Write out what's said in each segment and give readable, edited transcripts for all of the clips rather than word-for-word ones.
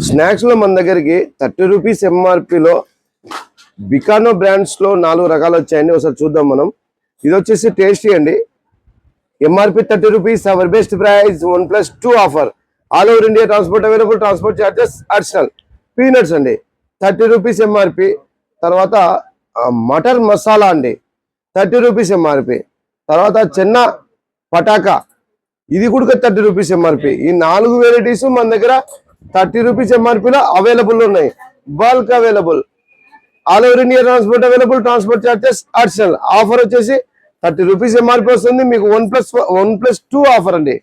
Snacks లో మన దగ్గరికి 30 రూపీస్ ఎంఆర్పిలో బికానో బ్రాండ్స్ లో 4 రకాలు వచ్చాయండి. ఒకసారి చూద్దాం మనం. ఇది వచ్చేసి టేస్టీ అండి. MRP 30 rupees, our best price, 1+2 offer. All over India transport available, transport charges additional. Peanuts అండి 30 రూపీస్ ఎంఆర్పి. తర్వాత మటర్ మసాలా అండి 30 రూపీస్ ఎంఆర్పి. తర్వాత చెన్న పటాకా ఇది కూడా 30 రూపీస్ ఎంఆర్పి. ఈ 4 వెరైటీస్ మన దగ్గర 30 రూపీస్ ఎంఆర్పిలో అవైలబుల్ ఉన్నాయి. Bulk available, all over India transport available, transport charges additional. Offer వచ్చేసి 30 రూపీస్ ఎంఆర్పి వస్తుంది. మీకు 1+2 ఆఫర్ అండి.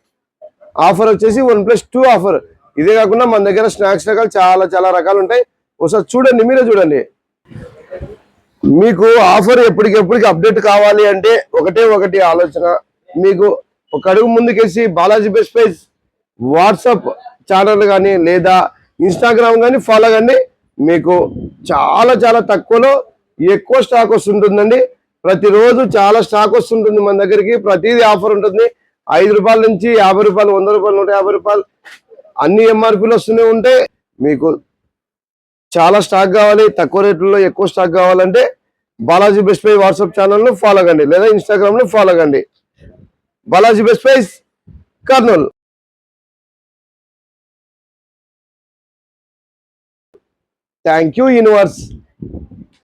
ఆఫర్ వచ్చేసి 1+2 ఆఫర్. ఇదే కాకుండా మన దగ్గర స్నాక్స్ రకాలు చాలా రకాలు ఉంటాయి. ఒకసారి చూడండి, మీరే చూడండి. మీకు ఆఫర్ ఎప్పటికెప్పటికి అప్డేట్ కావాలి అంటే ఒకటి ఆలోచన. మీకు ఒక అడుగు ముందుకేసి Balaji best price WhatsApp channel కానీ లేదా ఇన్స్టాగ్రామ్ కానీ ఫాలో కండి. మీకు చాలా తక్కువలో ఎక్కువ స్టాక్ వస్తుంటుందండి. ప్రతిరోజు చాలా స్టాక్ వస్తుంటుంది మన దగ్గరికి. ప్రతిదీ ఆఫర్ ఉంటుంది. 5 రూపాయల నుంచి 50 రూపాయలు, 100 రూపాయలు, 150 రూపాయలు అన్ని ఎంఆర్పీలు వస్తూనే ఉంటాయి. మీకు చాలా స్టాక్ కావాలి, తక్కువ రేట్లలో ఎక్కువ స్టాక్ కావాలంటే బాలాజీ బెస్ట్ ప్రైస్ వాట్సాప్ ఛానల్ను ఫాలో కండి లేదా ఇన్స్టాగ్రామ్ను ఫాలో కండి. Balaji best price Kurnool. Thank you universe.